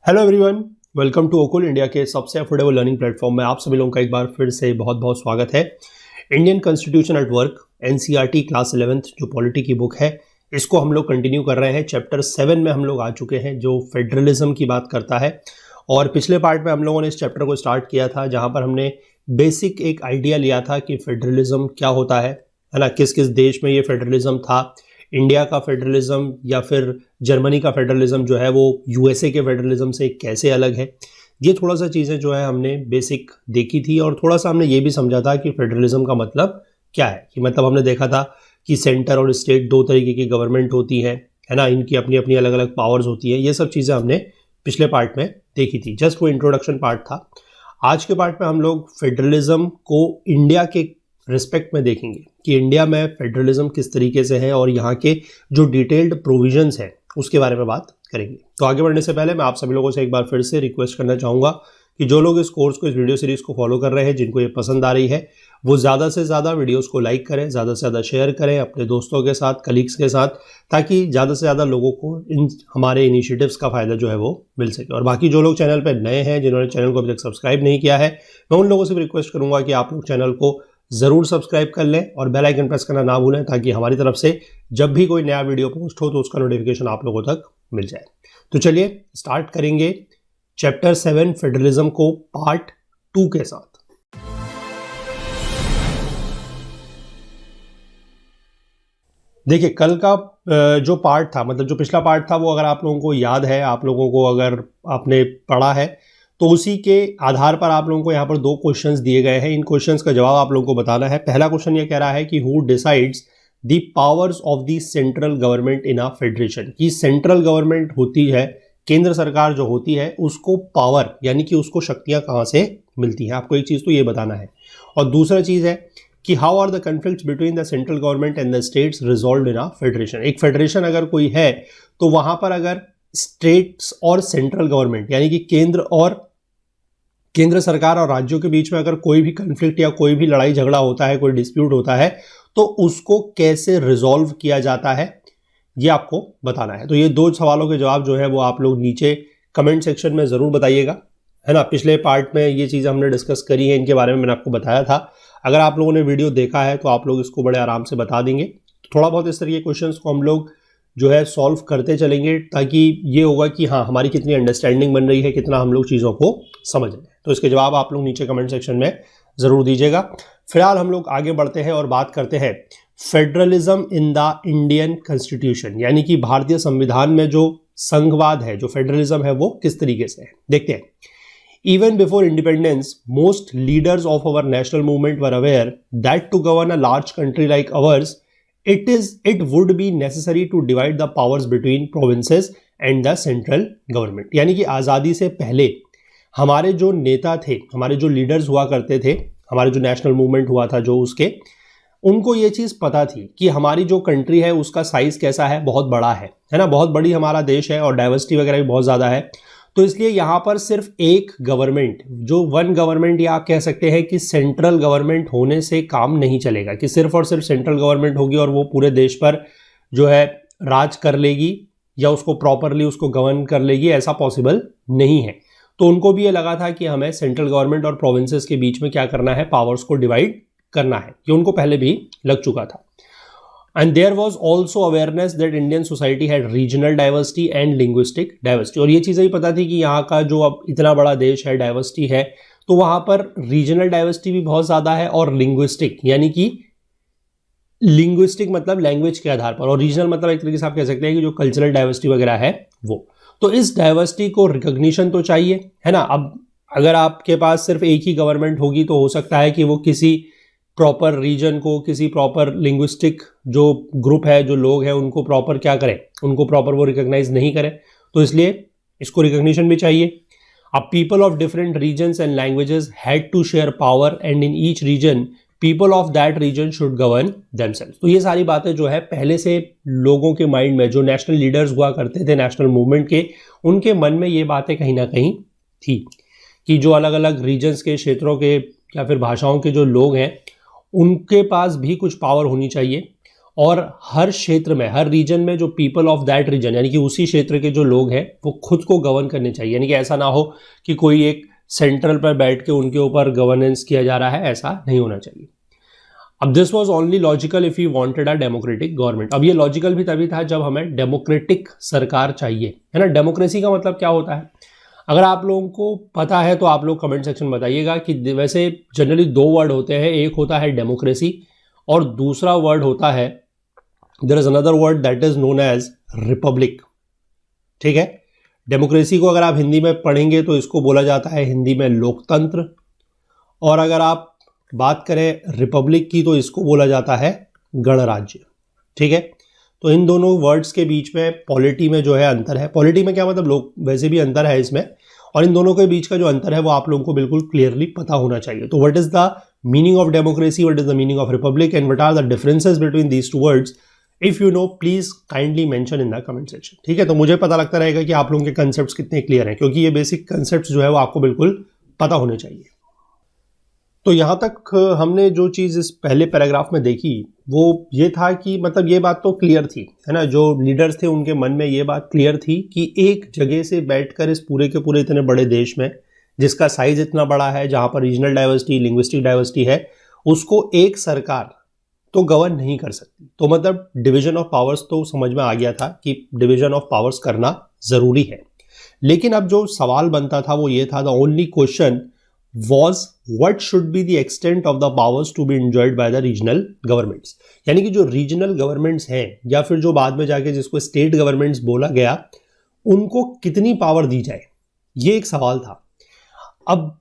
Hello everyone, welcome to ओकुल India के सबसे अफोर्डेबल लर्निंग प्लेटफॉर्म में आप सभी लोगों का एक बार फिर से बहुत बहुत स्वागत है। Indian constitution at work NCERT class 11th जो पॉलिटी की बुक है, इसको हम लोग कंटिन्यू कर रहे हैं। चैप्टर 7 में हम लोग आ चुके हैं जो फेडरलिज्म की बात करता है। और पिछले पार्ट में हम लोगों ने इस चैप्टर को स्टार्ट किया था जहाँ पर हमने बेसिक एक आइडिया लिया था कि फेडरलिज्म क्या होता है ना, किस किस देश में ये फेडरलिज्म था, इंडिया का फेडरलिज्म या फिर जर्मनी का फेडरलिज्म जो है वो यूएसए के फेडरलिज्म से कैसे अलग है। ये थोड़ा सा चीज़ें जो है हमने बेसिक देखी थी और थोड़ा सा हमने ये भी समझा था कि फेडरलिज्म का मतलब क्या है। कि मतलब हमने देखा था कि सेंटर और स्टेट दो तरीके की गवर्नमेंट होती है ना, इनकी अपनी अपनी अलग अलग पावर्स होती है। ये सब चीज़ें हमने पिछले पार्ट में देखी थी। जस्ट वो इंट्रोडक्शन पार्ट था। आज के पार्ट में हम लोग फेडरलिज्म को इंडिया के रिस्पेक्ट में देखेंगे कि इंडिया में फेडरलिज्म किस तरीके से है और यहाँ के जो डिटेल्ड प्रोविजंस हैं उसके बारे में बात करेंगे। तो आगे बढ़ने से पहले मैं आप सभी लोगों से एक बार फिर से रिक्वेस्ट करना चाहूँगा कि जो लोग इस कोर्स को, इस वीडियो सीरीज को फॉलो कर रहे हैं, जिनको ये पसंद आ रही है, वो ज़्यादा से ज़्यादा वीडियोस को लाइक करें, ज़्यादा से ज़्यादा शेयर करें अपने दोस्तों के साथ, कलीग्स के साथ, ताकि ज़्यादा से ज़्यादा लोगों को इन हमारे इनिशिएटिव्स का फ़ायदा जो है वो मिल सके। और बाकी जो लोग चैनल पर नए हैं, जिन्होंने चैनल को अभी तक सब्सक्राइब नहीं किया है, मैं उन लोगों से भी रिक्वेस्ट करूँगा कि आप लोग चैनल को ज़रूर सब्सक्राइब कर लें और बेल आइकन प्रेस करना ना भूलें, ताकि हमारी तरफ से जब भी कोई नया वीडियो पोस्ट हो तो उसका नोटिफिकेशन आप लोगों तक मिल जाए। तो चलिए स्टार्ट करेंगे चैप्टर 7 फेडरलिज्म को पार्ट 2 के साथ। देखिए, कल का जो पार्ट था, मतलब जो पिछला पार्ट था, वो अगर आप लोगों को याद है, आप लोगों को अगर आपने पढ़ा है, तो उसी के आधार पर आप लोगों को यहाँ पर दो क्वेश्चंस दिए गए हैं। इन क्वेश्चंस का जवाब आप लोगों को बताना है। पहला क्वेश्चन ये कह रहा है कि who decides the powers of the central government in a federation. कि सेंट्रल गवर्नमेंट होती है, केंद्र सरकार जो होती है, उसको पावर यानी कि उसको शक्तियां कहाँ से मिलती हैं। आपको एक चीज़ तो ये बताना है। और दूसरा चीज़ है कि how are the conflicts between the central government and the states resolved in a federation. एक फेडरेशन अगर कोई है तो वहां पर अगर स्टेट्स और सेंट्रल गवर्नमेंट यानी कि केंद्र सरकार और राज्यों के बीच में अगर कोई भी कन्फ्लिक्ट या कोई भी लड़ाई झगड़ा होता है, कोई डिस्प्यूट होता है, तो उसको कैसे रिजॉल्व किया जाता है, ये आपको बताना है। तो ये दो सवालों के जवाब जो है वो आप लोग नीचे कमेंट सेक्शन में ज़रूर बताइएगा, है ना। पिछले पार्ट में ये चीज़ हमने डिस्कस करी है, इनके बारे में मैंने आपको बताया था। अगर आप लोगों ने वीडियो देखा है तो आप लोग इसको बड़े आराम से बता देंगे। थोड़ा बहुत इस तरह के क्वेश्चंस को हम लोग जो है सॉल्व करते चलेंगे, ताकि ये होगा कि हाँ, हमारी कितनी अंडरस्टैंडिंग बन रही है, कितना हम लोग चीज़ों को समझ रहे हैं। तो इसके जवाब आप लोग नीचे कमेंट सेक्शन में ज़रूर दीजिएगा। फिलहाल हम लोग आगे बढ़ते हैं और बात करते हैं federalism in the Indian constitution, यानी कि भारतीय संविधान में जो संघवाद है, जो फेडरलिज्म है, वो किस तरीके से है, देखते हैं। Even before independence, most leaders of our national movement were aware that to govern a large country like ours, it would be necessary to divide the powers between provinces and the central government. यानी कि आज़ादी से पहले हमारे जो नेता थे, हमारे जो लीडर्स हुआ करते थे, हमारे जो नेशनल मूवमेंट हुआ था जो उसके, उनको ये चीज़ पता थी कि हमारी जो कंट्री है उसका साइज़ कैसा है, बहुत बड़ा है ना, बहुत बड़ी हमारा देश है और डाइवर्सिटी वगैरह भी बहुत ज़्यादा है। तो इसलिए यहाँ पर सिर्फ एक गवर्नमेंट, जो वन गवर्नमेंट या आप कह सकते हैं कि सेंट्रल गवर्नमेंट होने से काम नहीं चलेगा कि सिर्फ और सिर्फ सेंट्रल गवर्नमेंट होगी और वो पूरे देश पर जो है राज कर लेगी या उसको प्रॉपरली उसको गवर्न कर लेगी, ऐसा पॉसिबल नहीं है। तो उनको भी ये लगा था कि हमें सेंट्रल गवर्नमेंट और प्रोविंसेस के बीच में क्या करना है, पावर्स को डिवाइड करना है। ये उनको पहले भी लग चुका था। And there was also awareness that Indian society had regional diversity and linguistic diversity। और ये चीज़ें भी पता थी कि यहाँ का जो अब इतना बड़ा देश है, डाइवर्सिटी है, तो वहाँ पर रीजनल डाइवर्सिटी भी बहुत ज़्यादा है और लिंग्विस्टिक, यानी कि लिंग्विस्टिक मतलब लैंग्वेज के आधार पर, और रीजनल मतलब एक तरीके से आप कह सकते हैं कि जो कल्चरल डाइवर्सिटी वगैरह है वो। तो इस डाइवर्सिटी को रिकॉग्निशन तो चाहिए, है ना। अब अगर आपके पास सिर्फ एक ही गवर्नमेंट होगी तो हो सकता है कि वो किसी प्रॉपर रीजन को, किसी प्रॉपर लिंग्विस्टिक जो ग्रुप है, जो लोग हैं, उनको प्रॉपर क्या करें, उनको प्रॉपर वो रिकॉग्नाइज नहीं करें। तो इसलिए इसको रिकॉग्निशन भी चाहिए। अब people of different regions and languages had to share power and in each region people of that region should govern themselves. तो ये सारी बातें जो है पहले से लोगों के माइंड में, जो नेशनल लीडर्स हुआ करते थे नेशनल मूवमेंट के, उनके मन में ये बातें कहीं ना कहीं थी कि जो अलग अलग रीजन्स के, क्षेत्रों के या फिर भाषाओं के जो लोग हैं, उनके पास भी कुछ पावर होनी चाहिए और हर क्षेत्र में, हर रीजन में जो पीपल ऑफ दैट रीजन यानी कि उसी क्षेत्र के जो लोग हैं वो खुद को गवर्न करने चाहिए। यानी कि ऐसा ना हो कि कोई एक सेंट्रल पर बैठ के उनके ऊपर गवर्नेंस किया जा रहा है, ऐसा नहीं होना चाहिए। अब this was only logical if you wanted a democratic government. अब ये लॉजिकल भी तभी था जब हमें डेमोक्रेटिक सरकार चाहिए, है ना। डेमोक्रेसी का मतलब क्या होता है, अगर आप लोगों को पता है तो आप लोग कमेंट सेक्शन में बताइएगा कि वैसे जनरली दो वर्ड होते हैं, एक होता है डेमोक्रेसी और दूसरा वर्ड होता है, there is another word that is known as republic. ठीक है, डेमोक्रेसी को अगर आप हिंदी में पढ़ेंगे तो इसको बोला जाता है हिंदी में लोकतंत्र, और अगर आप बात करें रिपब्लिक की तो इसको बोला जाता है गणराज्य। ठीक है, तो इन दोनों वर्ड्स के बीच में पॉलिटी में जो है अंतर है। पॉलिटी में क्या मतलब, लोग वैसे भी अंतर है इसमें, और इन दोनों के बीच का जो अंतर है वो आप लोगों को बिल्कुल क्लियरली पता होना चाहिए। तो what is the meaning of democracy, what is the meaning of republic and what are the differences between these two words, if you know please kindly mention in the comment section. ठीक है, तो मुझे पता लगता रहेगा कि आप लोगों के कंसेप्ट्स कितने क्लियर हैं, क्योंकि ये बेसिक कंसेप्ट्स जो है वो आपको बिल्कुल पता होने चाहिए। तो यहाँ तक हमने जो चीज़ इस पहले पैराग्राफ में देखी वो ये था कि मतलब ये बात तो क्लियर थी, है ना, जो लीडर्स थे उनके मन में ये बात क्लियर थी कि एक जगह से बैठकर इस पूरे के पूरे इतने बड़े देश में, जिसका साइज इतना बड़ा है, जहाँ पर रीजनल डाइवर्सिटी, लिंग्विस्टिक डाइवर्सिटी है, उसको एक सरकार तो गवर्न नहीं कर सकती। तो मतलब डिवीजन ऑफ पावर्स तो समझ में आ गया था कि डिवीजन ऑफ पावर्स करना ज़रूरी है। लेकिन अब जो सवाल बनता था वो ये था, the only question was what should be the extent of the powers to be enjoyed by the regional governments। यानी कि जो रीजनल गवर्नमेंट्स हैं या फिर जो बाद में जाके जिसको स्टेट गवर्नमेंट्स बोला गया, उनको कितनी पावर दी जाए, ये एक सवाल था। अब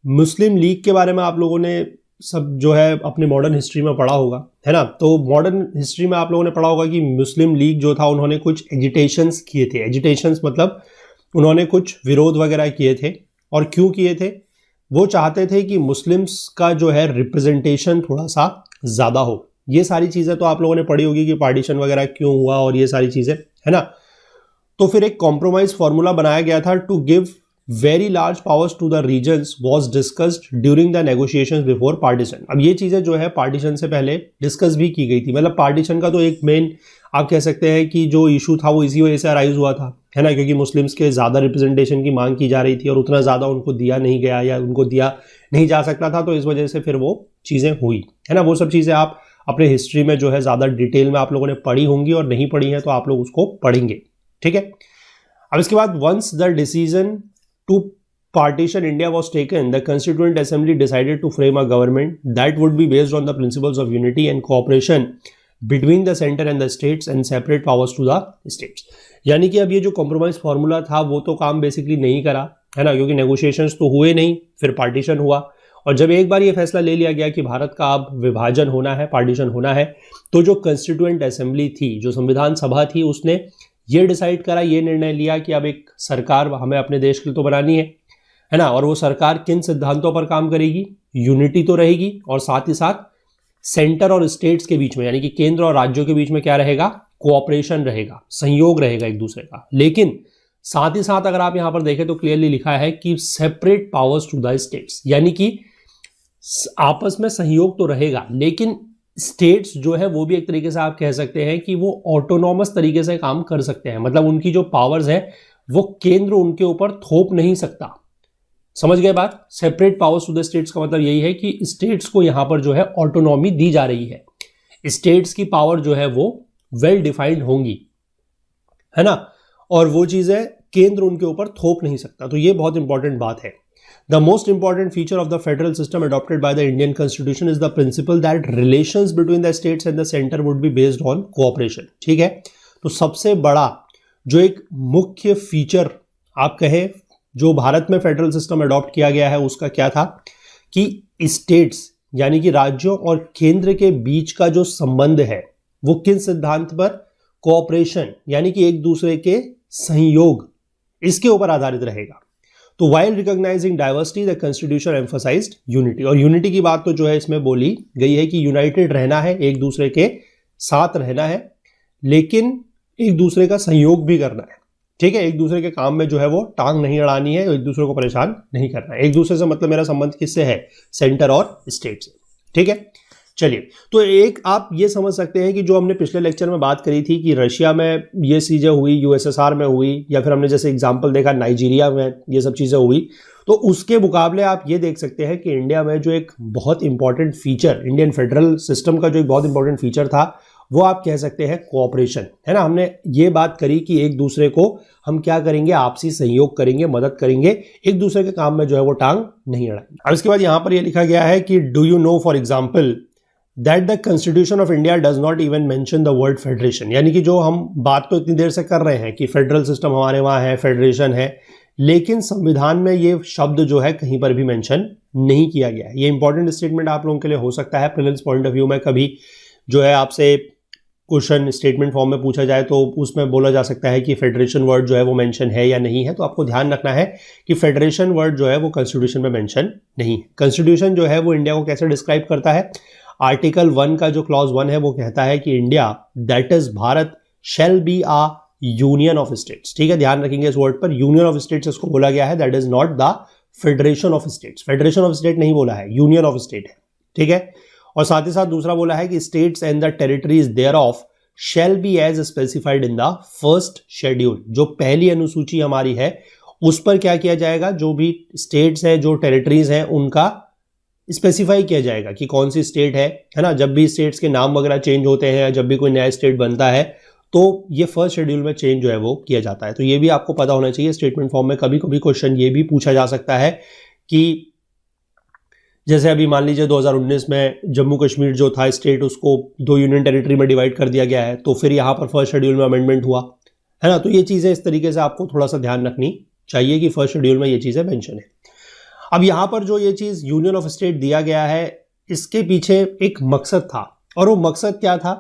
मुस्लिम लीग के बारे में आप लोगों ने सब जो है अपने मॉडर्न हिस्ट्री में पढ़ा होगा, है ना। तो मॉडर्न हिस्ट्री में आप लोगों ने पढ़ा होगा कि मुस्लिम लीग जो था उन्होंने कुछ एजिटेशंस किए थे। एजिटेशंस मतलब उन्होंने कुछ विरोध वगैरह किए थे, और क्यों किए थे, वो चाहते थे कि मुस्लिम्स का जो है रिप्रेजेंटेशन थोड़ा सा ज़्यादा हो। ये सारी चीज़ें तो आप लोगों ने पढ़ी होगी कि पार्टीशन वगैरह क्यों हुआ और ये सारी चीज़ें, है ना। तो फिर एक कॉम्प्रोमाइज फॉर्मूला बनाया गया था to give very large powers to the regions was discussed during the negotiations before partition. अब ये चीज़ें जो है पार्टीशन से पहले डिस्कस भी की गई थी। मतलब पार्टीशन का तो एक मेन आप कह सकते हैं कि जो इशू था वो इसी वजह से अराइज हुआ था, है ना, क्योंकि मुस्लिम्स के ज़्यादा रिप्रेजेंटेशन की मांग की जा रही थी और उतना ज़्यादा उनको दिया नहीं गया या उनको दिया नहीं जा सकता था, तो इस वजह से फिर वो चीज़ें हुई, है ना। वो सब चीज़ें आप अपने हिस्ट्री में जो है ज़्यादा डिटेल में आप लोगों ने पढ़ी होंगी, और नहीं पढ़ी हैं तो आप लोग उसको पढ़ेंगे। ठीक है, अब इसके बाद once the decision to partition India was taken, the Constituent Assembly decided to frame a government that would be based on the principles of unity and cooperation between the center and the states and separate powers to the states। यानी कि अब ये जो compromise formula था वो तो काम basically नहीं करा, है ना, क्योंकि नेगोशिएशंस तो हुए नहीं, फिर पार्टीशन हुआ। और जब एक बार ये फैसला ले लिया गया कि भारत का अब विभाजन होना है, पार्टीशन होना है, तो जो कंस्टिट्यूएंट असेंबली थी, जो संविधान सभा थी, उसने ये डिसाइड करा, ये निर्णय लिया कि अब एक सरकार हमें अपने देश के लिए तो बनानी है ना। और वो सरकार किन सिद्धांतों पर काम करेगी, यूनिटी तो रहेगी, और साथ ही साथ सेंटर और स्टेट्स के बीच में यानी कि केंद्र और राज्यों के बीच में क्या रहेगा, कोऑपरेशन रहेगा, सहयोग रहेगा एक दूसरे का। लेकिन साथ ही साथ अगर आप यहां पर देखें तो क्लियरली लिखा है कि separate powers to the states, यानी कि आपस में सहयोग तो रहेगा, लेकिन स्टेट्स जो है वो भी एक तरीके से आप कह सकते हैं कि वो ऑटोनॉमस तरीके से काम कर सकते हैं। मतलब उनकी जो पावर्स है वो केंद्र उनके ऊपर थोप नहीं सकता। समझ गए बात। Separate powers to the states का मतलब यही है कि स्टेट्स को यहां पर जो है ऑटोनॉमी दी जा रही है, स्टेट्स की पावर जो है वो वेल डिफाइंड होंगी, है ना, और वो चीजें केंद्र उनके ऊपर थोप नहीं सकता। तो ये बहुत इंपॉर्टेंट बात है। The most important feature of the federal system adopted by the Indian constitution is the principal that relations between the states and the centre would be based on cooperation. ठीक है, तो सबसे बड़ा जो एक मुख्य फीचर आप कहें जो भारत में फेडरल सिस्टम अडॉप्ट किया गया है उसका क्या था कि स्टेट्स यानी कि राज्यों और केंद्र के बीच का जो संबंध है वो किन सिद्धांत पर, कोऑपरेशन यानी कि एक दूसरे के सहयोग, इसके ऊपर आधारित रहेगा। तो while recognising diversity the constitution emphasised unity, और यूनिटी की बात तो जो है इसमें बोली गई है कि यूनाइटेड रहना है, एक दूसरे के साथ रहना है, लेकिन एक दूसरे का सहयोग भी करना है। ठीक है, एक दूसरे के काम में जो है वो टांग नहीं अड़ानी है, एक दूसरे को परेशान नहीं करना है। एक दूसरे से मतलब मेरा संबंध किससे है, सेंटर और स्टेट से। ठीक है, चलिए, तो एक आप ये समझ सकते हैं कि जो हमने पिछले लेक्चर में बात करी थी कि रशिया में ये चीज़ें हुई, यूएसएसआर में हुई, या फिर हमने जैसे एग्जांपल देखा नाइजीरिया में ये सब चीज़ें हुई, तो उसके मुकाबले आप ये देख सकते हैं कि इंडिया में जो एक बहुत important feature, Indian federal system का जो एक बहुत इंपॉर्टेंट फीचर था, वो आप कह सकते हैं कोऑपरेशन, है ना। हमने ये बात करी कि एक दूसरे को हम क्या करेंगे, आपसी सहयोग करेंगे, मदद करेंगे, एक दूसरे के काम में जो है वो टांग नहीं अड़ाएंगे। अब इसके बाद यहां पर ये लिखा गया है कि do you know for example that the constitution of India does not even mention the word federation. यानी कि जो हम बात तो इतनी देर से कर रहे हैं कि फेडरल सिस्टम हमारे वहां है, फेडरेशन है, लेकिन संविधान में ये शब्द जो है कहीं पर भी मेंशन नहीं किया गया है। ये इंपॉर्टेंट स्टेटमेंट आप लोगों के लिए हो सकता है प्रीलिम्स पॉइंट ऑफ व्यू में, कभी जो है आपसे क्वेश्चन स्टेटमेंट फॉर्म में पूछा जाए तो उसमें बोला जा सकता है कि फेडरेशन वर्ड जो है वो मेंशन है या नहीं है। तो आपको ध्यान रखना है कि फेडरेशन वर्ड जो है वो कॉन्स्टिट्यूशन में मेंशन नहीं है। कॉन्स्टिट्यूशन जो है वो इंडिया को कैसे डिस्क्राइब करता है, आर्टिकल 1 का जो क्लॉज 1 है वो कहता है कि India that is Bharat shall be a union of states. ठीक है, ध्यान रखेंगे इस वर्ड पर, यूनियन ऑफ स्टेट्स इसको बोला गया है, that is not the federation of states. Federation of state नहीं बोला है, यूनियन ऑफ स्टेट है। ठीक है, और साथ ही साथ दूसरा बोला है कि states and the territories thereof shall be as specified in the first schedule. जो पहली अनुसूची हमारी है उस पर क्या किया जाएगा, जो भी स्टेट्स हैं, जो टेरिटरीज हैं, उनका स्पेसिफाई किया जाएगा कि कौन सी स्टेट है ना। जब भी स्टेट्स के नाम वगैरह चेंज होते हैं, जब भी कोई नया स्टेट बनता है, तो ये फर्स्ट शेड्यूल में चेंज जो है वो किया जाता है। तो ये भी आपको पता होना चाहिए। स्टेटमेंट फॉर्म में कभी कभी क्वेश्चन ये भी पूछा जा सकता है कि जैसे अभी मान लीजिए 2019 में जम्मू कश्मीर जो था स्टेट, उसको 2 यूनियन टेरिटरी में डिवाइड कर दिया गया है, तो फिर यहाँ पर फर्स्ट शेड्यूल में अमेंडमेंट हुआ, है ना। तो ये चीज़ें इस तरीके से आपको थोड़ा सा ध्यान रखनी चाहिए कि फर्स्ट शेड्यूल में ये चीज़ें मेंशन है। अब यहाँ पर जो ये चीज़ यूनियन ऑफ स्टेट दिया गया है, इसके पीछे एक मकसद था, और वो मकसद क्या था,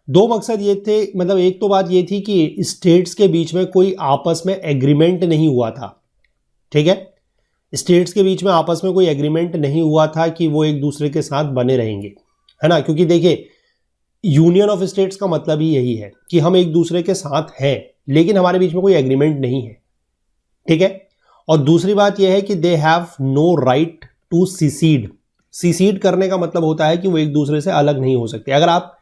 2 मकसद ये थे। मतलब एक तो बात ये थी कि स्टेट्स के बीच में कोई आपस में एग्रीमेंट नहीं हुआ था। ठीक है, स्टेट्स के बीच में आपस में कोई एग्रीमेंट नहीं हुआ था कि वो एक दूसरे के साथ बने रहेंगे, है ना। क्योंकि देखिए, यूनियन ऑफ स्टेट्स का मतलब ही यही है कि हम एक दूसरे के साथ हैं, लेकिन हमारे बीच में कोई एग्रीमेंट नहीं है। ठीक है, और दूसरी बात यह है कि they have no right to secede. Secede करने का मतलब होता है कि वो एक दूसरे से अलग नहीं हो सकते। अगर आप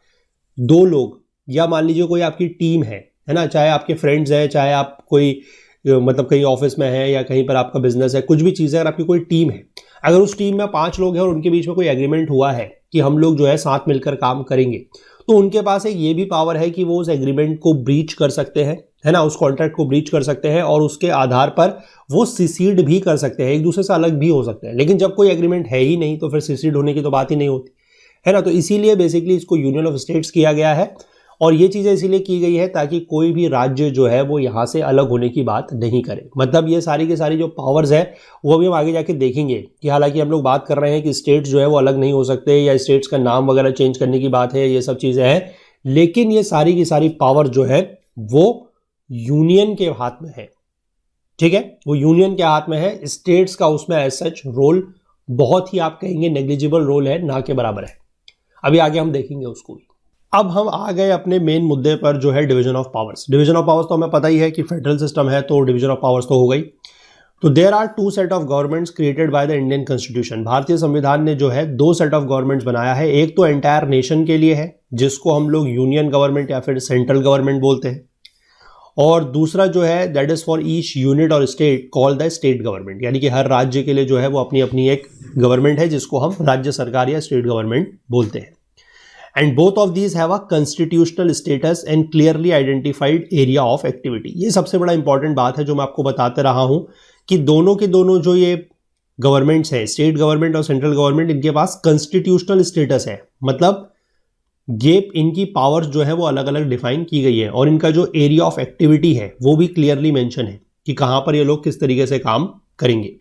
2 लोग, या मान लीजिए कोई आपकी टीम है ना, चाहे आपके फ्रेंड्स हैं, चाहे आप कोई मतलब कहीं ऑफिस में है, या कहीं पर आपका बिजनेस है, कुछ भी चीज़ है, अगर आपकी कोई टीम है, अगर उस टीम में 5 लोग हैं और उनके बीच में कोई एग्रीमेंट हुआ है कि हम लोग जो है साथ मिलकर काम करेंगे, तो उनके पास एक ये भी पावर है कि वो उस एग्रीमेंट को ब्रीच कर सकते हैं, है ना, उस कॉन्ट्रैक्ट को ब्रीच कर सकते हैं, और उसके आधार पर वो सीसीड भी कर सकते हैं, एक दूसरे से अलग भी हो सकते हैं। लेकिन जब कोई एग्रीमेंट है ही नहीं तो फिर सीसीड होने की तो बात ही नहीं होती, है ना। तो इसीलिए बेसिकली इसको यूनियन ऑफ स्टेट्स किया गया है, और ये चीज़ें इसीलिए की गई है ताकि कोई भी राज्य जो है वो यहाँ से अलग होने की बात नहीं करे। मतलब ये सारी की सारी जो पावर्स है वो भी हम आगे जाके देखेंगे कि हालांकि हम लोग बात कर रहे हैं कि स्टेट्स जो है वो अलग नहीं हो सकते, या स्टेट्स का नाम वगैरह चेंज करने की बात है, ये सब चीज़ें हैं, लेकिन ये सारी की सारी पावर जो है वो यूनियन के हाथ में है। ठीक है, वो यूनियन के हाथ में है। स्टेट्स का उसमें एज सच रोल बहुत ही, आप कहेंगे, नेग्लिजिबल रोल है, ना के बराबर है। अभी आगे हम देखेंगे उसको भी। अब हम आ गए अपने मेन मुद्दे पर, जो है division of powers. Division of powers तो हमें पता ही है कि फेडरल सिस्टम है तो डिवीजन ऑफ पावर्स तो हो गई। तो there are 2 set of governments created by the Indian constitution. भारतीय संविधान ने जो है 2 सेट ऑफ गवर्नमेंट्स बनाया है। एक तो एंटायर नेशन के लिए है, जिसको हम लोग यूनियन गवर्नमेंट या फिर सेंट्रल गवर्नमेंट बोलते हैं, और दूसरा जो है that is for each unit और state called the state government. यानी कि हर राज्य के लिए जो है वो अपनी अपनी एक गवर्नमेंट है, जिसको हम राज्य सरकार या स्टेट गवर्नमेंट बोलते हैं। And both of these have a constitutional status and clearly identified area of activity। ये सबसे बड़ा इंपॉर्टेंट बात है जो मैं आपको बताते रहा हूं कि दोनों के दोनों जो ये गवर्नमेंट्स हैं, स्टेट गवर्नमेंट और सेंट्रल गवर्नमेंट, इनके पास कॉन्स्टिट्यूशनल स्टेटस है। मतलब ये इनकी पावर्स जो है वो अलग अलग डिफाइन की गई है, और इनका जो एरिया ऑफ एक्टिविटी है वो भी क्लियरली मेंशन है कि कहां पर ये लोग किस तरीके से काम करेंगे।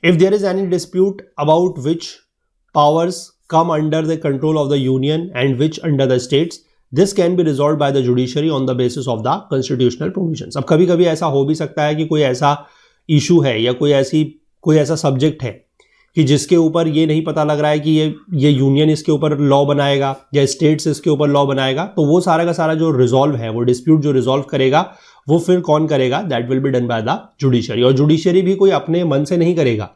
If there is any dispute about which powers come under the control of the union and which under the states, this can be resolved by the judiciary on the basis of the constitutional provisions। अब कभी कभी ऐसा हो भी सकता है कि कोई ऐसा इशू है या कोई ऐसा सब्जेक्ट है कि जिसके ऊपर ये नहीं पता लग रहा है कि ये यूनियन इसके ऊपर लॉ बनाएगा या स्टेट्स इसके ऊपर लॉ बनाएगा, तो वो सारा का सारा जो रिजॉल्व है, वो डिस्प्यूट जो रिजॉल्व करेगा, वो फिर कौन करेगा, that will be done by the judiciary. और जुडिशरी भी कोई अपने मन से नहीं करेगा।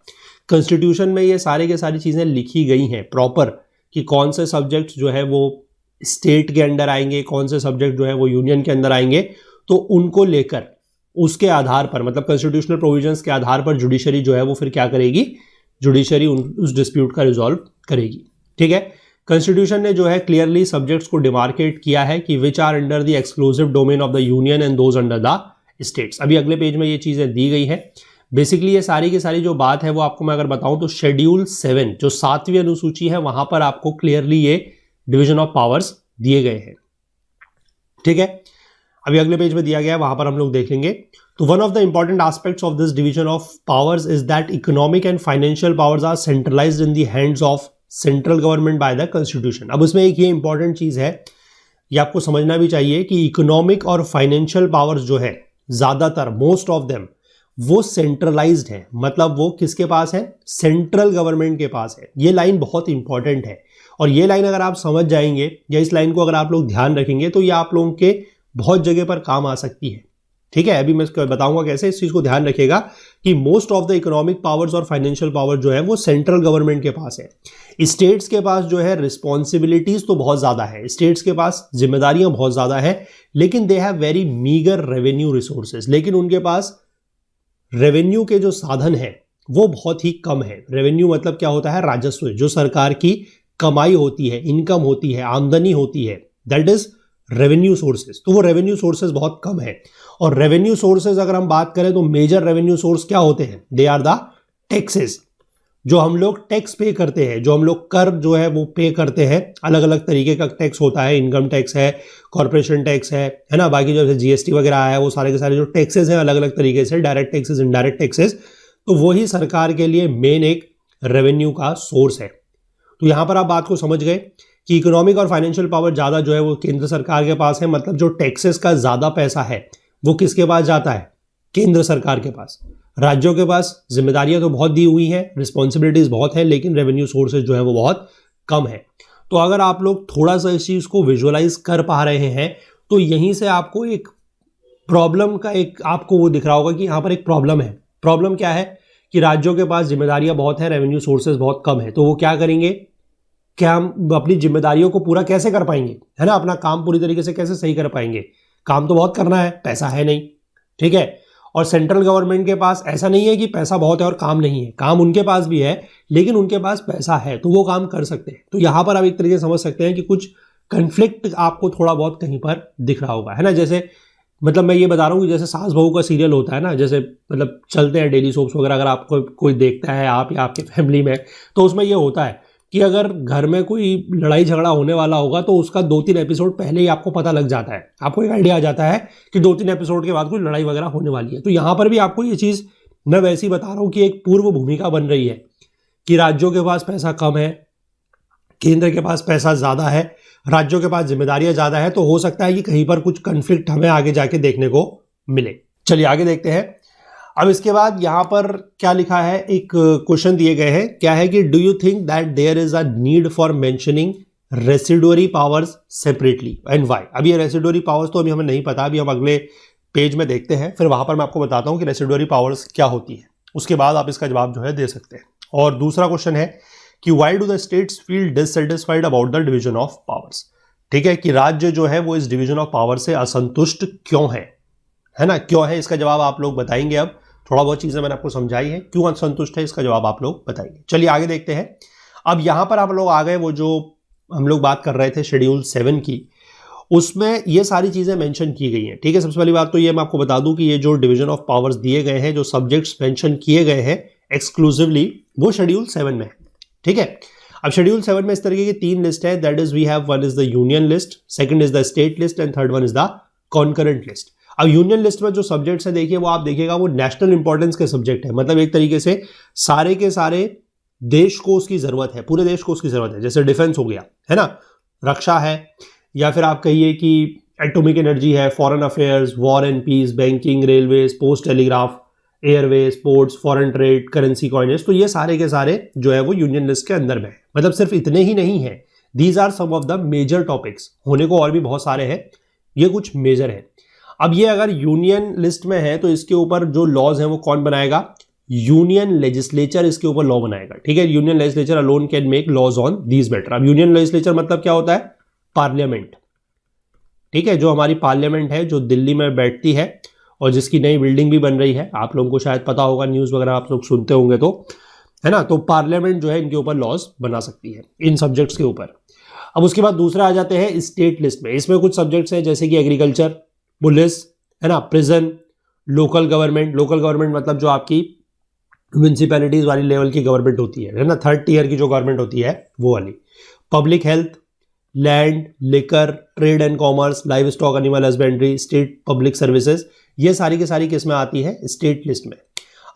कॉन्स्टिट्यूशन में ये सारे के सारी चीज़ें लिखी गई हैं प्रॉपर कि कौन से सब्जेक्ट जो है वो स्टेट के अंडर आएंगे, कौन से सब्जेक्ट जो है वो यूनियन के अंदर आएंगे, तो उनको लेकर उसके आधार पर मतलब कॉन्स्टिट्यूशनल प्रोविजंस के आधार पर जुडिशरी जो है वो फिर क्या करेगी, जुडिशरी उस डिस्प्यूट का रिजॉल्व करेगी। ठीक है, कॉन्स्टिट्यूशन ने जो है क्लियरली सब्जेक्ट्स को डिमार्केट किया है कि which are under the exclusive domain of the union and those under the states. अभी अगले पेज में ये चीजें दी गई है। बेसिकली ये सारी की सारी जो बात है वो आपको मैं अगर बताऊं तो शेड्यूल 7 जो 7वीं अनुसूची है वहां पर आपको क्लियरली ये डिवीजन ऑफ पावर्स दिए गए हैं। ठीक है, अभी अगले पेज में दिया गया है, वहां पर हम लोग देख लेंगे। तो one of the important aspects of this division of powers is that economic and financial powers are centralised in the hands of central government by the constitution. अब उसमें एक ये इंपॉर्टेंट चीज है, ये आपको समझना भी चाहिए कि इकोनॉमिक और फाइनेंशियल पावर्स जो है ज्यादातर मोस्ट ऑफ देम वो सेंट्रलाइज्ड है, मतलब वो किसके पास है, सेंट्रल गवर्नमेंट के पास है। ये लाइन बहुत इंपॉर्टेंट है और ये लाइन अगर आप समझ जाएंगे या इस लाइन को अगर आप लोग ध्यान रखेंगे तो ये आप लोगों के बहुत जगह पर काम आ सकती है। ठीक है, अभी मैं बताऊंगा कैसे, इस चीज को ध्यान रखिएगा कि most of the economic powers और फाइनेंशियल पावर जो है वो सेंट्रल गवर्नमेंट के पास है। स्टेट्स के पास जो है रिस्पॉन्सिबिलिटीज तो बहुत ज्यादा है, स्टेट्स के पास जिम्मेदारियां बहुत ज्यादा है, लेकिन they have very meagre revenue resources. लेकिन उनके पास रेवेन्यू के जो साधन है वो बहुत ही कम है। रेवेन्यू मतलब क्या होता है, राजस्व, जो सरकार की कमाई होती है, इनकम होती है, आमदनी होती है, दैट इज रेवेन्यू सोर्सेज। तो वो रेवेन्यू सोर्सेज बहुत कम है। और रेवेन्यू सोर्सेज अगर हम बात करें तो मेजर रेवेन्यू सोर्स क्या होते हैं, दे आर द टैक्सेस। जो हम लोग टैक्स पे करते हैं, जो हम लोग कर जो है वो पे करते हैं, अलग अलग तरीके का टैक्स होता है, इनकम टैक्स है, कॉर्पोरेशन टैक्स है ना, बाकी जो जीएसटी वगैरह है वो सारे के सारे जो टैक्सेस हैं अलग अलग तरीके से, डायरेक्ट टैक्सेस, इनडायरेक्ट टैक्सेस, तो वही सरकार के लिए मेन एक रेवेन्यू का सोर्स है। तो यहां पर आप बात को समझ गए कि इकोनॉमिक और फाइनेंशियल पावर ज्यादा जो है वो केंद्र सरकार के पास है, मतलब जो टैक्सेस का ज्यादा पैसा है वो किसके पास जाता है, केंद्र सरकार के पास। राज्यों के पास जिम्मेदारियां तो बहुत दी हुई हैं, रिस्पॉन्सिबिलिटीज बहुत है, लेकिन रेवेन्यू सोर्सेज जो है वो बहुत कम है। तो अगर आप लोग थोड़ा सा इस चीज को विजुअलाइज कर पा रहे हैं तो यहीं से आपको एक प्रॉब्लम का एक आपको वो दिख रहा होगा कि यहां पर एक प्रॉब्लम है। प्रॉब्लम क्या है कि राज्यों के पास जिम्मेदारियां बहुत है, रेवेन्यू सोर्सेज बहुत कम है, तो वो क्या करेंगे, क्या हम अपनी जिम्मेदारियों को पूरा कैसे कर पाएंगे, है ना, अपना काम पूरी तरीके से कैसे सही कर पाएंगे। काम तो बहुत करना है, पैसा है नहीं। ठीक है, और सेंट्रल गवर्नमेंट के पास ऐसा नहीं है कि पैसा बहुत है और काम नहीं है, काम उनके पास भी है, लेकिन उनके पास पैसा है तो वो काम कर सकते हैं। तो यहां पर आप एक तरीके से समझ सकते हैं कि कुछ कंफ्लिक्ट आपको थोड़ा बहुत कहीं पर दिख रहा होगा, है ना। जैसे मतलब मैं ये बता रहा हूँ कि जैसे सास बहू का सीरियल होता है ना, जैसे मतलब चलते हैं डेली सोप्स वगैरह, अगर आपको कोई देखता है, आप या आपके फैमिली में, तो उसमें ये होता है कि अगर घर में कोई लड़ाई झगड़ा होने वाला होगा तो उसका 2-3 एपिसोड पहले ही आपको पता लग जाता है, आपको एक आइडिया आ जाता है कि 2-3 एपिसोड के बाद कोई लड़ाई वगैरह होने वाली है। तो यहां पर भी आपको ये चीज मैं वैसे ही बता रहा हूं कि एक पूर्व भूमिका बन रही है कि राज्यों के पास पैसा कम है, केंद्र के पास पैसा ज्यादा है, राज्यों के पास जिम्मेदारियां ज्यादा है, तो हो सकता है कि कहीं पर कुछ कंफ्लिक्ट हमें आगे जाके देखने को मिले। चलिए आगे देखते हैं। अब इसके बाद यहां पर क्या लिखा है, एक क्वेश्चन दिए गए हैं, क्या है कि do you think that there is a need for mentioning residuary powers separately and why. अभी ये रेसिडुअरी पावर्स तो अभी हमें नहीं पता, अभी हम अगले पेज में देखते हैं, फिर वहां पर मैं आपको बताता हूं कि रेसिडुअरी पावर्स क्या होती है, उसके बाद आप इसका जवाब जो है दे सकते हैं। और दूसरा क्वेश्चन है कि why do the states feel dissatisfied about the division of powers. ठीक है, कि राज्य जो है वो इस डिवीजन ऑफ पावर से असंतुष्ट क्यों है ना, क्यों है, इसका जवाब आप लोग बताएंगे। अब थोड़ा बहुत चीजें मैंने आपको समझाई है, क्यों असंतुष्ट है इसका जवाब आप लोग बताएंगे। चलिए आगे देखते हैं। अब यहां पर आप लोग आ गए, वो जो हम लोग बात कर रहे थे शेड्यूल 7 की, उसमें ये सारी चीजें मेंशन की गई हैं। ठीक है, सबसे पहली बात तो ये मैं आपको बता दूं कि ये जो डिवीजन ऑफ पावर्स दिए गए हैं, जो सब्जेक्ट्स मेंशन किए गए हैं एक्सक्लूसिवली, वो शेड्यूल 7 में है। ठीक है, अब शेड्यूल 7 में इस तरीके की 3 लिस्ट है, that is we have, one is the union list, second is the state list and third one is the concurrent list. अब यूनियन लिस्ट में जो सब्जेक्ट्स है देखिए, वो आप देखिएगा वो नेशनल इंपॉर्टेंस के सब्जेक्ट है, मतलब एक तरीके से सारे के सारे देश को उसकी जरूरत है, पूरे देश को उसकी जरूरत है। जैसे डिफेंस हो गया, है ना, रक्षा है, या फिर आप कहिए कि एटॉमिक एनर्जी है, foreign affairs, war and peace, banking, railways, post telegraph, airways, ports, foreign trade, currency coinage, तो ये सारे के सारे जो है वो यूनियन लिस्ट के अंदर में है। मतलब सिर्फ इतने ही नहीं है, these are some of the major topics, होने को और भी बहुत सारे हैं, ये कुछ मेजर है। अब ये अगर यूनियन लिस्ट में है तो इसके ऊपर जो लॉज हैं वो कौन बनाएगा, यूनियन लेजिस्लेचर इसके ऊपर लॉ बनाएगा। ठीक है, union legislature alone can make laws on these matter. अब यूनियन लेजिस्लेचर मतलब क्या होता है? पार्लियामेंट। ठीक है, जो हमारी पार्लियामेंट है जो दिल्ली में बैठती है और जिसकी नई बिल्डिंग भी बन रही है, आप लोगों को शायद पता होगा, न्यूज़ वगैरह आप लोग सुनते होंगे तो, है ना। तो पार्लियामेंट जो है इनके ऊपर लॉज बना सकती है इन सब्जेक्ट्स के ऊपर। अब उसके बाद दूसरा आ जाते हैं स्टेट लिस्ट में। इसमें कुछ सब्जेक्ट्स हैं जैसे कि एग्रीकल्चर, पुलिस, है ना, prison, local government. Local government मतलब जो आपकी म्यूनसिपैलिटीज वाली लेवल की गवर्नमेंट होती है ना, थर्ड टीयर की जो गवर्नमेंट होती है वो वाली। Public health, land, liquor, trade and commerce, live stock, animal husbandry, state public services, ये सारी की सारी किसमें आती है? स्टेट लिस्ट में।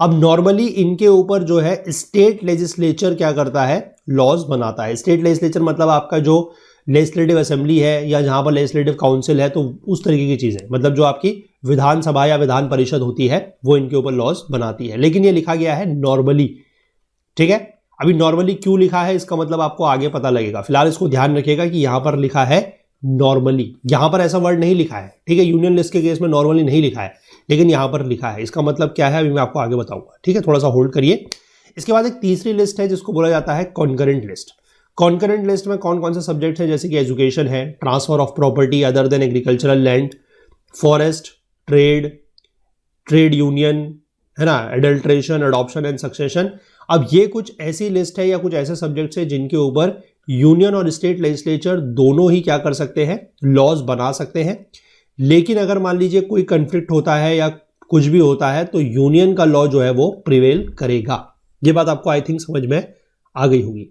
अब नॉर्मली इनके ऊपर जो है स्टेट लेजिस्लेचर क्या करता है? लॉज बनाता है। स्टेट लेजिस्लेचर मतलब आपका जो लेजिस्लेटिव असेंबली है या जहां पर लेजिस्लेटिव काउंसिल है, तो उस तरीके की चीजें, मतलब जो आपकी विधानसभा या विधान परिषद होती है वो इनके ऊपर लॉज बनाती है। लेकिन ये लिखा गया है नॉर्मली। ठीक है, अभी नॉर्मली क्यों लिखा है इसका मतलब आपको आगे पता लगेगा। फिलहाल इसको ध्यान रखिएगा कि यहां पर लिखा है नॉर्मली, यहां पर ऐसा वर्ड नहीं लिखा है। ठीक है, यूनियन लिस्ट के केस में नॉर्मली नहीं लिखा है, लेकिन यहां पर लिखा है। इसका मतलब क्या है अभी मैं आपको आगे बताऊंगा। ठीक है, थोड़ा सा होल्ड करिए। इसके बाद एक तीसरी लिस्ट है जिसको बोला जाता है कॉन्करेंट लिस्ट। कॉन्करेंट लिस्ट में कौन कौन से सब्जेक्ट है? जैसे कि एजुकेशन है, transfer of property other than agricultural land, forest, trade union, है ना, एडल्ट्रेशन, अडॉप्शन एंड सक्सेशन। अब ये कुछ ऐसी लिस्ट है या कुछ ऐसे सब्जेक्ट्स है जिनके ऊपर यूनियन और स्टेट लेजिस्लेचर दोनों ही क्या कर सकते हैं? लॉज बना सकते हैं। लेकिन अगर मान लीजिए कोई कंफ्लिक्ट होता है या कुछ भी होता है तो यूनियन का लॉ जो है वो प्रिवेल करेगा। ये बात आपको आई थिंक समझ में आ गई होगी।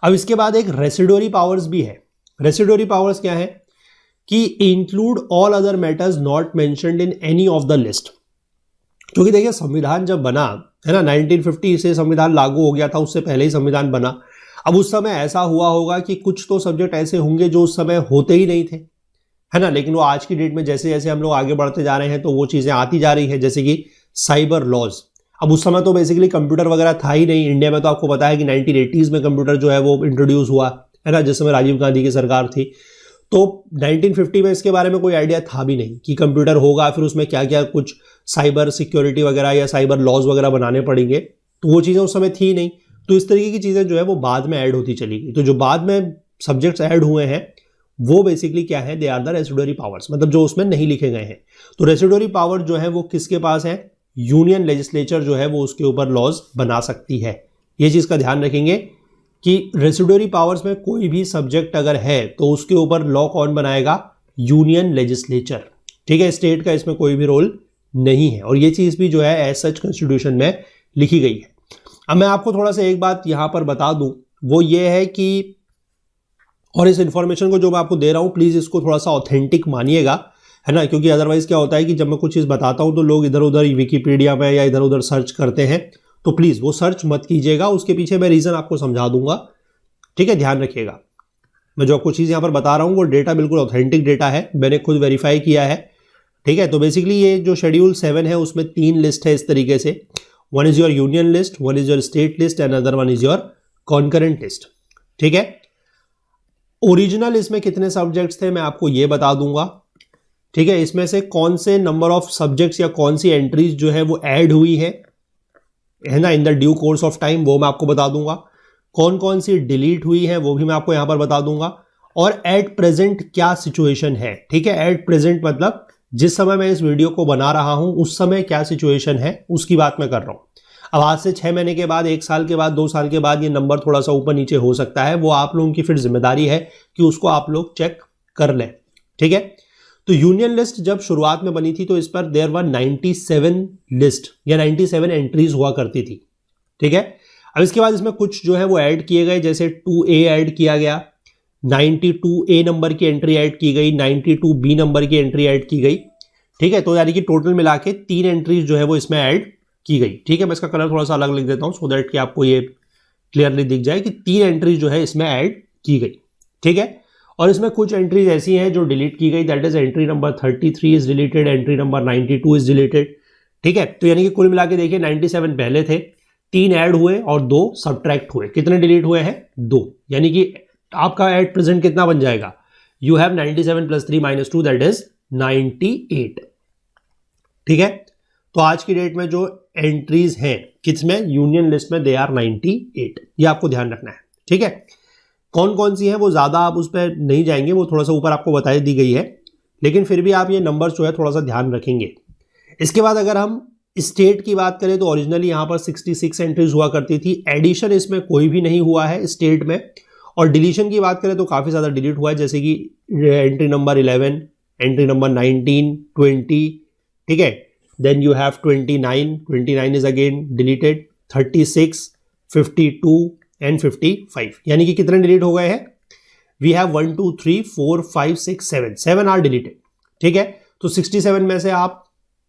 अब इसके बाद एक रेसिडुअरी पावर्स भी है। रेसिडुअरी पावर्स क्या है? कि include all other matters not mentioned in any of the list. क्योंकि देखिए संविधान जब बना है ना, 1950 से संविधान लागू हो गया था, उससे पहले ही संविधान बना। अब उस समय ऐसा हुआ होगा कि कुछ तो सब्जेक्ट ऐसे होंगे जो उस समय होते ही नहीं थे, है ना, लेकिन वो आज की डेट में जैसे जैसे हम लोग आगे बढ़ते जा रहे हैं तो वो चीजें आती जा रही है। जैसे कि साइबर लॉज। अब उस समय तो बेसिकली कंप्यूटर वगैरह था ही नहीं इंडिया में। तो आपको पता है कि 1980s में कंप्यूटर जो है वो इंट्रोड्यूस हुआ, है ना, जिस समय राजीव गांधी की सरकार थी। तो 1950 में इसके बारे में कोई आइडिया था भी नहीं कि कंप्यूटर होगा, फिर उसमें क्या क्या कुछ साइबर सिक्योरिटी वगैरह या साइबर लॉज वगैरह बनाने पड़ेंगे, तो वो चीज़ें उस समय थी नहीं। तो इस तरीके की चीज़ें जो है वो बाद में ऐड होती चली गई। तो जो बाद में सब्जेक्ट्स ऐड हुए हैं वो बेसिकली क्या है? They are the residuary powers, मतलब जो उसमें नहीं लिखे गए हैं। तो रेसिडुअरी पावर जो है वो किसके पास है? यूनियन लेजिस्लेचर जो है वो उसके ऊपर लॉज बना सकती है। ये चीज़ का ध्यान रखेंगे कि रेसिडुअरी पावर्स में कोई भी सब्जेक्ट अगर है तो उसके ऊपर लॉ कौन बनाएगा? Union legislature. ठीक है, स्टेट का इसमें कोई भी रोल नहीं है। और ये चीज़ भी जो है एज सच कॉन्स्टिट्यूशन में लिखी गई है। अब मैं आपको थोड़ा सा एक बात यहां पर बता दूं, वो ये है कि, और इस इंफॉर्मेशन को जो मैं आपको दे रहा हूं प्लीज इसको थोड़ा सा ऑथेंटिक मानिएगा, है ना, क्योंकि अदरवाइज क्या होता है कि जब मैं कुछ चीज़ बताता हूं तो लोग इधर उधर विकिपीडिया में या इधर उधर सर्च करते हैं। तो प्लीज वो सर्च मत कीजिएगा, उसके पीछे मैं रीजन आपको समझा दूंगा। ठीक है, ध्यान रखिएगा। मैं जो आपको चीज़ यहां पर बता रहा हूं वो डेटा बिल्कुल ऑथेंटिक डेटा है, मैंने खुद वेरीफाई किया है। ठीक है, तो बेसिकली ये जो शेड्यूल 7 है उसमें 3 लिस्ट है इस तरीके से। One is your union list, one is your state list and other one is your concurrent list. ठीक है, ओरिजिनल इसमें कितने सब्जेक्ट्स थे मैं आपको ये बता दूंगा। ठीक है, इसमें से कौन से नंबर ऑफ सब्जेक्ट्स या कौन सी एंट्रीज जो है वो ऐड हुई है ना, in the due course of time, वो मैं आपको बता दूंगा। कौन कौन सी डिलीट हुई है वो भी मैं आपको यहां पर बता दूंगा। और एट प्रेजेंट क्या सिचुएशन है। ठीक है, एट प्रेजेंट मतलब जिस समय मैं इस वीडियो को बना रहा हूं उस समय क्या सिचुएशन है उसकी बात मैं कर रहा हूं। अब आज से 6 महीने के बाद, 1 साल के बाद, 2 साल के बाद ये नंबर थोड़ा सा ऊपर नीचे हो सकता है, वो आप लोगों की फिर जिम्मेदारी है कि उसको आप लोग चेक कर लें। ठीक है, तो यूनियन लिस्ट जब शुरुआत में बनी थी तो इस पर देयर वर 97 लिस्ट या 97 एंट्रीज हुआ करती थी। ठीक है, अब इसके बाद इसमें कुछ जो है वो ऐड किए गए, जैसे 2A ऐड किया गया, 92A नंबर की एंट्री ऐड की गई, 92B नंबर की एंट्री ऐड की गई। ठीक है, तो यानी कि टोटल मिला के 3 एंट्रीज जो है वो इसमें ऐड की गई। ठीक है, मैं इसका कलर थोड़ा सा अलग लिख देता हूं सो दैट कि आपको ये क्लियरली दिख जाए कि 3 एंट्रीज जो है इसमें ऐड की गई। ठीक है, और इसमें कुछ एंट्रीज ऐसी हैं जो डिलीट की गई, that is entry number 33 is deleted, entry number 92 is deleted. ठीक है, तो यानी कि कुल मिला के देखिए 97 पहले थे, 3 ऐड हुए और 2 सब्ट्रैक्ट हुए। कितने डिलीट हुए हैं? 2। यानी कि आपका एट प्रेजेंट कितना बन जाएगा? You have 97 + 3 - 2 that is 98। ठीक है, तो आज की डेट में जो एंट्रीज हैं किसमें, यूनियन लिस्ट में, दे आर 98। ये आपको ध्यान रखना है, ठीक है। कौन कौन सी हैं वो ज़्यादा आप उस पर नहीं जाएंगे, वो थोड़ा सा ऊपर आपको बताई दी गई है, लेकिन फिर भी आप ये नंबर्स जो है थोड़ा सा ध्यान रखेंगे। इसके बाद अगर हम स्टेट की बात करें तो ओरिजिनली यहाँ पर 66 एंट्रीज हुआ करती थी। एडिशन इसमें कोई भी नहीं हुआ है स्टेट में। और डिलीशन की बात करें तो काफ़ी ज़्यादा डिलीट हुआ है, जैसे कि एंट्री नंबर 11, एंट्री नंबर 19, 20, ठीक है। Then you have 29 is again deleted, 36, 52 and 55, यानी कि कितने डिलीट हो गए हैं, वी हैव 1 2 3 4 5 6 7 आर डिलीटेड, ठीक है। तो 67 में से आप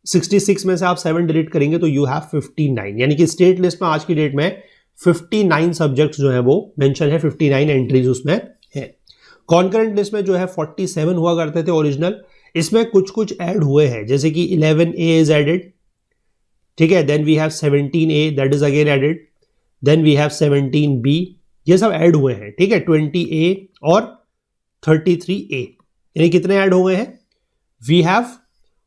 66 में से आप 7 डिलीट करेंगे तो यू हैव 59, यानी कि स्टेट लिस्ट में आज की डेट में 59 सब्जेक्ट्स जो है वो मेंशन है, 59 एंट्रीज उसमें है। कॉन्करेंट लिस्ट में जो है 47 हुआ करते थे ओरिजिनल, इसमें कुछ कुछ ऐड हुए हैं, जैसे कि 11A इज एडेड, ठीक है। Then we have 17A that is again added, then we have 17B, ये सब ऐड हुए हैं, ठीक है। 20A और 33A, यानी कितने ऐड हो गए हैं, we have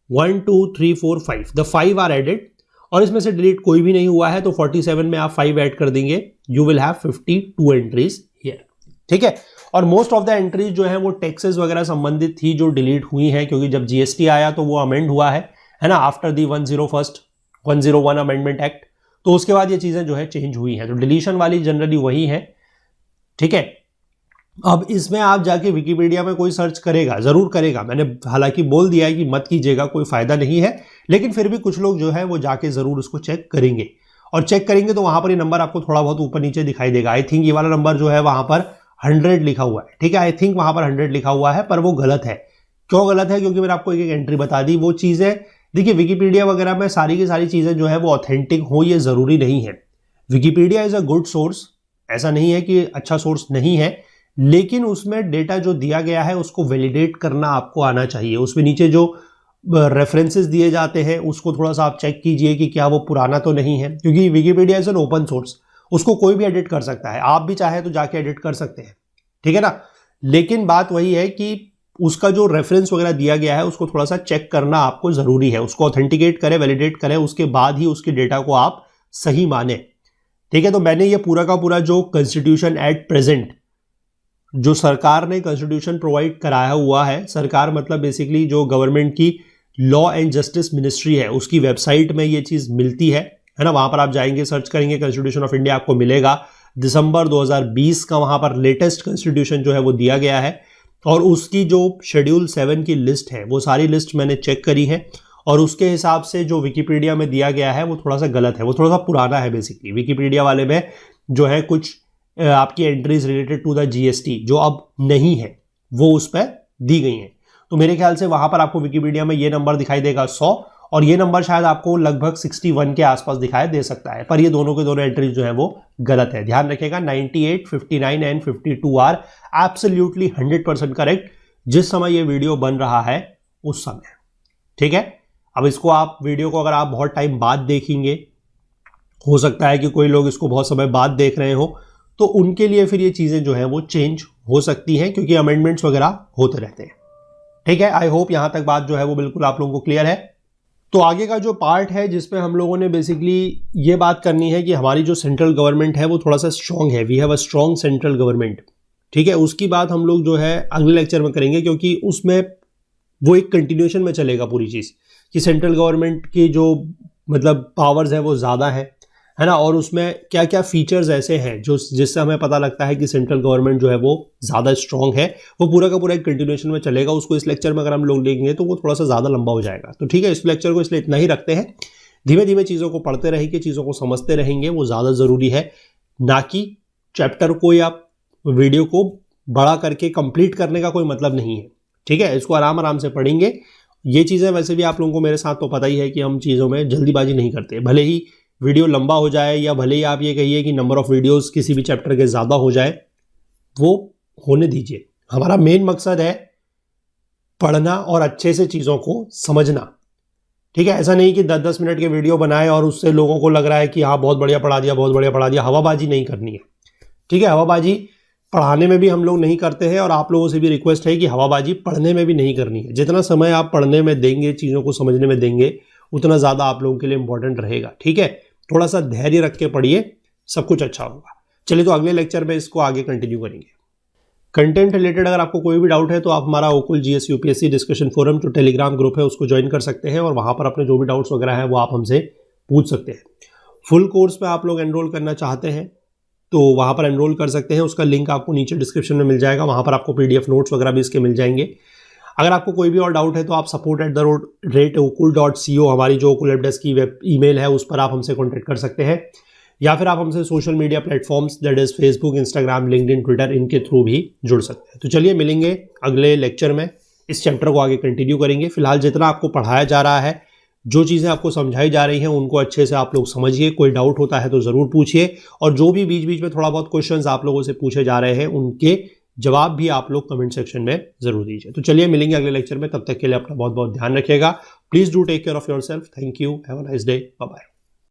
1 2 3 4 5, the 5 are added, और इसमें से डिलीट कोई भी नहीं हुआ है, तो 47 में आप 5 ऐड कर देंगे, you will have 52 entries here, ठीक है। और मोस्ट ऑफ द एंट्रीज जो है वो टैक्सेस वगैरह संबंधित थी जो डिलीट हुई हैं, क्योंकि जब जीएसटी आया तो वो अमेंड हुआ है ना, आफ्टर दी 101 अमेंडमेंट एक्ट, तो उसके बाद ये चीजें जो है चेंज हुई हैं, तो डिलीशन वाली जनरली वही है, ठीक है। अब इसमें आप जाके विकिपीडिया में कोई सर्च करेगा, जरूर करेगा, मैंने हालांकि बोल दिया है कि मत कीजिएगा, कोई फायदा नहीं है, लेकिन फिर भी कुछ लोग जो है वो जाके जरूर उसको चेक करेंगे, और चेक करेंगे तो वहां पर ये नंबर आपको थोड़ा बहुत ऊपर नीचे दिखाई देगा। आई थिंक ये वाला नंबर जो है वहां पर 100 लिखा हुआ है, ठीक है। आई थिंक वहां पर 100 लिखा हुआ है, पर वो गलत है। क्यों गलत है, क्योंकि मैंने आपको एक एक एंट्री बता दी। वो चीजें देखिए, विकिपीडिया वगैरह में सारी की सारी चीजें जो है वो ऑथेंटिक हो, ये जरूरी नहीं है। Wikipedia is a good source, ऐसा नहीं है कि अच्छा सोर्स नहीं है, लेकिन उसमें डेटा जो दिया गया है उसको वैलिडेट करना आपको आना चाहिए। उसमें नीचे जो रेफरेंसेस दिए जाते हैं उसको थोड़ा सा आप चेक कीजिए कि क्या वो पुराना तो नहीं है, क्योंकि Wikipedia is an open source, उसको कोई भी एडिट कर सकता है, आप भी चाहे तो जाके एडिट कर सकते हैं, ठीक है ना। लेकिन बात वही है कि उसका जो रेफरेंस वगैरह दिया गया है उसको थोड़ा सा चेक करना आपको जरूरी है, उसको ऑथेंटिकेट करें, वैलिडेट करें, उसके बाद ही उसके डेटा को आप सही माने, ठीक है। तो मैंने ये पूरा का पूरा जो कॉन्स्टिट्यूशन एट प्रेजेंट जो सरकार ने कॉन्स्टिट्यूशन प्रोवाइड कराया हुआ है, सरकार मतलब बेसिकली जो गवर्नमेंट की लॉ एंड जस्टिस मिनिस्ट्री है, उसकी वेबसाइट में ये चीज मिलती है ना। वहां पर आप जाएंगे, सर्च करेंगे कॉन्स्टिट्यूशन ऑफ इंडिया, आपको मिलेगा। दिसंबर 2020 का वहां पर लेटेस्ट कॉन्स्टिट्यूशन जो है वो दिया गया है, और उसकी जो शेड्यूल 7 की लिस्ट है वो सारी लिस्ट मैंने चेक करी है, और उसके हिसाब से जो विकिपीडिया में दिया गया है वो थोड़ा सा गलत है, वो थोड़ा सा पुराना है। बेसिकली विकिपीडिया वाले में जो है कुछ आपकी entries related to the GST जो अब नहीं है वो उस पर दी गई हैं, तो मेरे ख्याल से वहां पर आपको विकिपीडिया में ये नंबर दिखाई देगा 100, और ये नंबर शायद आपको लगभग 61 के आसपास दिखाई दे सकता है, पर ये दोनों के दोनों एंट्रीज जो है वो गलत है। ध्यान रखिएगा, 98, 59 एंड 52 आर एब्सोल्युटली 100% करेक्ट जिस समय ये वीडियो बन रहा है उस समय, ठीक है। अब इसको आप वीडियो को अगर आप बहुत टाइम बाद देखेंगे, हो सकता है कि कोई लोग इसको बहुत समय बाद देख रहे हो, तो उनके लिए फिर ये चीजें जो है वो चेंज हो सकती हैं, क्योंकि अमेंडमेंट्स वगैरह होते रहते हैं, ठीक है। आई होप यहां तक बात जो है वो बिल्कुल आप लोगों को क्लियर है। तो आगे का जो पार्ट है जिसमें हम लोगों ने बेसिकली ये बात करनी है कि हमारी जो सेंट्रल गवर्नमेंट है वो थोड़ा सा स्ट्रांग है, we have a strong central government, ठीक है। उसकी बात हम लोग जो है अगले लेक्चर में करेंगे, क्योंकि उसमें वो एक कंटिन्यूएशन में चलेगा पूरी चीज, कि सेंट्रल गवर्नमेंट की जो मतलब पावर्स है वो ज़्यादा है ना, और उसमें क्या क्या फीचर्स ऐसे हैं जो जिससे हमें पता लगता है कि सेंट्रल गवर्नमेंट जो है वो ज़्यादा स्ट्रांग है। वो पूरा का पूरा एक कंटिन्यूएशन में चलेगा, उसको इस लेक्चर में अगर हम लोग लेंगे तो वो थोड़ा सा ज़्यादा लंबा हो जाएगा, तो ठीक है, इस लेक्चर को इसलिए इतना ही रखते हैं। धीमे धीमे चीज़ों को पढ़ते रहेंगे, चीज़ों को समझते रहेंगे, वो ज़्यादा ज़रूरी है, ना कि चैप्टर को या वीडियो को बड़ा करके कंप्लीट करने का कोई मतलब नहीं है, ठीक है। इसको आराम आराम से पढ़ेंगे। ये चीज़ें वैसे भी आप लोगों को मेरे साथ तो पता ही है कि हम चीज़ों में जल्दीबाजी नहीं करते, भले ही वीडियो लंबा हो जाए या भले ही आप ये कहिए कि नंबर ऑफ वीडियोस किसी भी चैप्टर के ज़्यादा हो जाए, वो होने दीजिए। हमारा मेन मकसद है पढ़ना और अच्छे से चीज़ों को समझना, ठीक है। ऐसा नहीं कि 10-10 मिनट के वीडियो बनाए और उससे लोगों को लग रहा है कि हाँ बहुत बढ़िया पढ़ा दिया, बहुत बढ़िया पढ़ा दिया। हवाबाजी नहीं करनी है, ठीक है। हवाबाजी पढ़ाने में भी हम लोग नहीं करते हैं, और आप लोगों से भी रिक्वेस्ट है कि हवाबाजी पढ़ने में भी नहीं करनी है। जितना समय आप पढ़ने में देंगे, चीज़ों को समझने में देंगे, उतना ज़्यादा आप लोगों के लिए इंपॉर्टेंट रहेगा। ठीक है, थोड़ा सा धैर्य रख के पढ़िए, सब कुछ अच्छा होगा। चलिए तो अगले लेक्चर में इसको आगे कंटिन्यू करेंगे। कंटेंट रिलेटेड अगर आपको कोई भी डाउट है तो आप हमारा ओकुल जीएस यूपीएससी डिस्कशन फोरम जो टेलीग्राम ग्रुप है उसको ज्वाइन कर सकते हैं और वहां पर अपने जो भी डाउट्स वगैरह है वो आप हमसे पूछ सकते हैं। फुल कोर्स में आप लोग एनरोल करना चाहते हैं तो वहां पर एनरोल कर सकते हैं, उसका लिंक आपको नीचे डिस्क्रिप्शन में मिल जाएगा, वहां पर आपको पीडीएफ नोट्स वगैरह भी इसके मिल जाएंगे। अगर आपको कोई भी और डाउट है तो आप support@okul.co हमारी जो ओकुल हेल्प डेस्क की वेब ईमेल है उस पर आप हमसे कॉन्टेक्ट कर सकते हैं, या फिर आप हमसे social media platforms that is Facebook, Instagram, LinkedIn, Twitter, इनके थ्रू भी जुड़ सकते हैं। तो चलिए मिलेंगे अगले लेक्चर में, इस चैप्टर को आगे कंटिन्यू करेंगे। फिलहाल जितना आपको पढ़ाया जा रहा है, जो चीज़ें आपको समझाई जा रही हैं उनको अच्छे से आप लोग समझिए। कोई डाउट होता है तो ज़रूर पूछिए, और जो भी बीच बीच में थोड़ा बहुत क्वेश्चंस आप लोगों से पूछे जा रहे हैं उनके जवाब भी आप लोग कमेंट सेक्शन में जरूर दीजिए। तो चलिए मिलेंगे अगले लेक्चर में, तब तक के लिए अपना बहुत बहुत ध्यान रखिएगा। Please do take care of yourself. Thank you, have a nice day, bye bye.